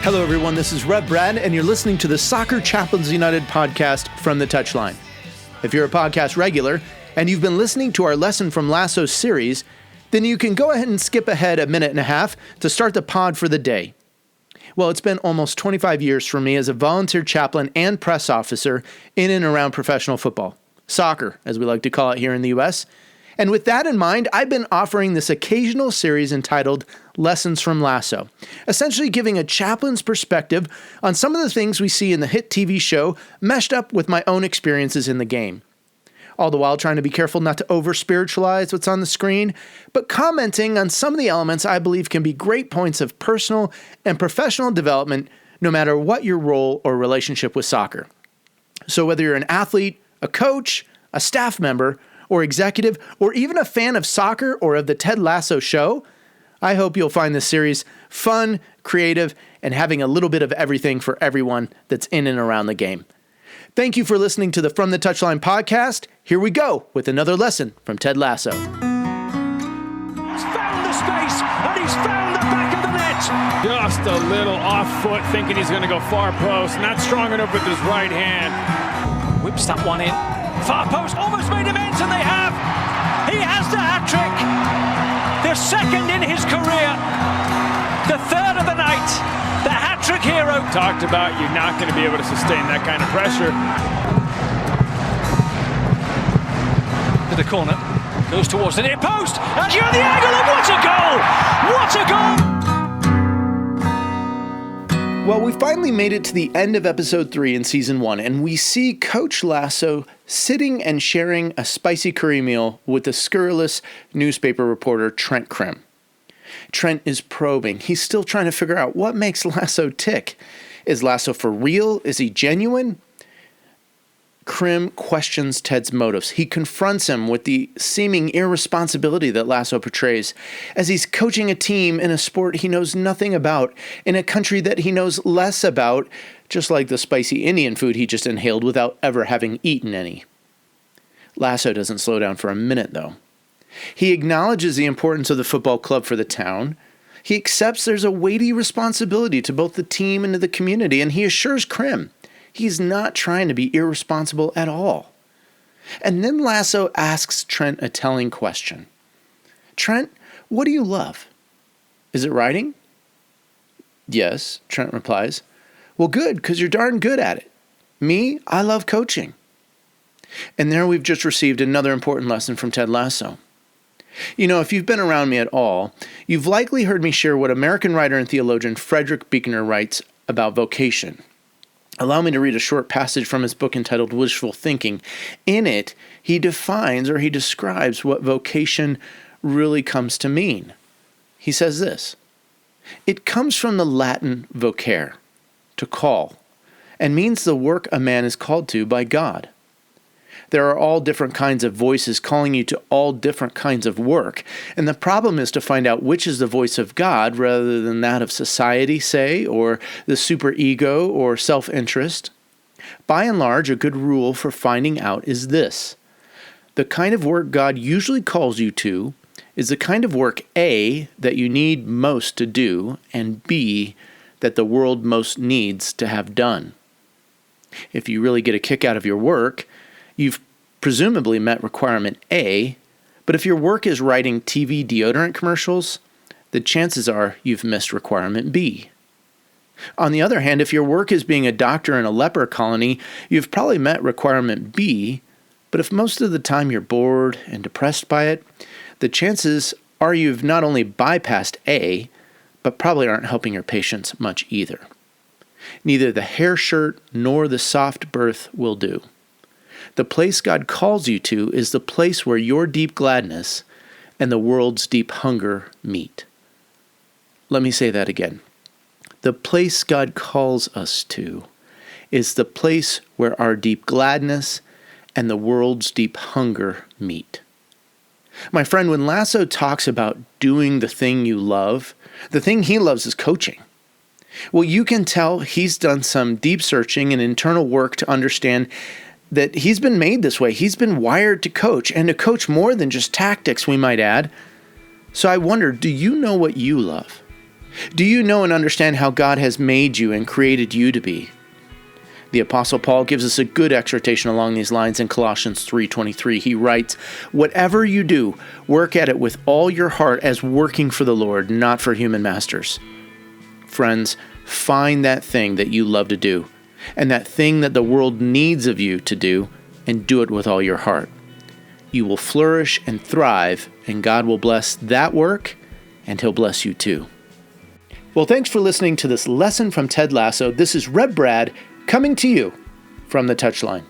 Hello, everyone. This is Rev Brad, and you're listening to the Soccer Chaplains United podcast, From the Touchline. If you're a podcast regular and you've been listening to our Lesson from Lasso series, then you can go ahead and skip ahead a minute and a half to start the pod for the day. Well, it's been almost 25 years for me as a volunteer chaplain and press officer in and around professional football. Soccer, as we like to call it here in the U.S. And with that in mind, I've been offering this occasional series entitled Lessons from Lasso, essentially giving a chaplain's perspective on some of the things we see in the hit TV show meshed up with my own experiences in the game. All the while trying to be careful not to over-spiritualize what's on the screen, but commenting on some of the elements I believe can be great points of personal and professional development no matter what your role or relationship with soccer. So whether you're an athlete, a coach, a staff member, or executive, or even a fan of soccer or of the Ted Lasso show, I hope you'll find this series fun, creative, and having a little bit of everything for everyone that's in and around the game. Thank you for listening to the From the Touchline podcast. Here we go with another lesson from Ted Lasso. He's found the space, and he's found the back of the net. Just a little off foot, thinking he's going to go far post. Not strong enough with his right hand. Whips that one in. Far post, almost made him ends, and they have. He has the hat-trick. The second in his career. The third of the night. The hat-trick hero. Talked about you're not going to be able to sustain that kind of pressure. To the corner. Goes towards the near post. And you're the angle, and what a goal! What a goal! Well, we finally made it to the end of episode 3 in season 1, and we see Coach Lasso sitting and sharing a spicy curry meal with the scurrilous newspaper reporter Trent Crimm. Trent is probing. He's still trying to figure out what makes Lasso tick. Is Lasso for real? Is he genuine? Crimm questions Ted's motives. He confronts him with the seeming irresponsibility that Lasso portrays as he's coaching a team in a sport he knows nothing about, in a country that he knows less about, just like the spicy Indian food he just inhaled without ever having eaten any. Lasso doesn't slow down for a minute, though. He acknowledges the importance of the football club for the town. He accepts there's a weighty responsibility to both the team and to the community, and he assures Crimm he's not trying to be irresponsible at all. And then Lasso asks Trent a telling question. Trent, what do you love? Is it writing? Yes, Trent replies. Well, good, because you're darn good at it. Me, I love coaching. And there we've just received another important lesson from Ted Lasso. You know, if you've been around me at all, you've likely heard me share what American writer and theologian Frederick Buechner writes about vocation. Allow me to read a short passage from his book entitled Wishful Thinking. In it, he defines or he describes what vocation really comes to mean. He says this: it comes from the Latin vocare, to call, and means the work a man is called to by God. There are all different kinds of voices calling you to all different kinds of work, and the problem is to find out which is the voice of God rather than that of society, say, or the superego or self-interest. By and large, a good rule for finding out is this: the kind of work God usually calls you to is the kind of work A, that you need most to do, and B, that the world most needs to have done. If you really get a kick out of your work, you've presumably met requirement A, but if your work is writing TV deodorant commercials, the chances are you've missed requirement B. On the other hand, if your work is being a doctor in a leper colony, you've probably met requirement B, but if most of the time you're bored and depressed by it, the chances are you've not only bypassed A, but probably aren't helping your patients much either. Neither the hair shirt nor the soft berth will do. The place God calls you to is the place where your deep gladness and the world's deep hunger meet. Let me say that again. The place God calls us to is the place where our deep gladness and the world's deep hunger meet. My friend, when Lasso talks about doing the thing you love, the thing he loves is coaching. Well, you can tell he's done some deep searching and internal work to understand that he's been made this way. He's been wired to coach, and to coach more than just tactics, we might add. So I wonder, do you know what you love? Do you know and understand how God has made you and created you to be? The Apostle Paul gives us a good exhortation along these lines in Colossians 3:23. He writes, "Whatever you do, work at it with all your heart as working for the Lord, not for human masters." Friends, find that thing that you love to do, and that thing that the world needs of you to do, and do it with all your heart. You will flourish and thrive, and God will bless that work, and He'll bless you too. Well, thanks for listening to this lesson from Ted Lasso. This is Reb Brad coming to you from the Touchline.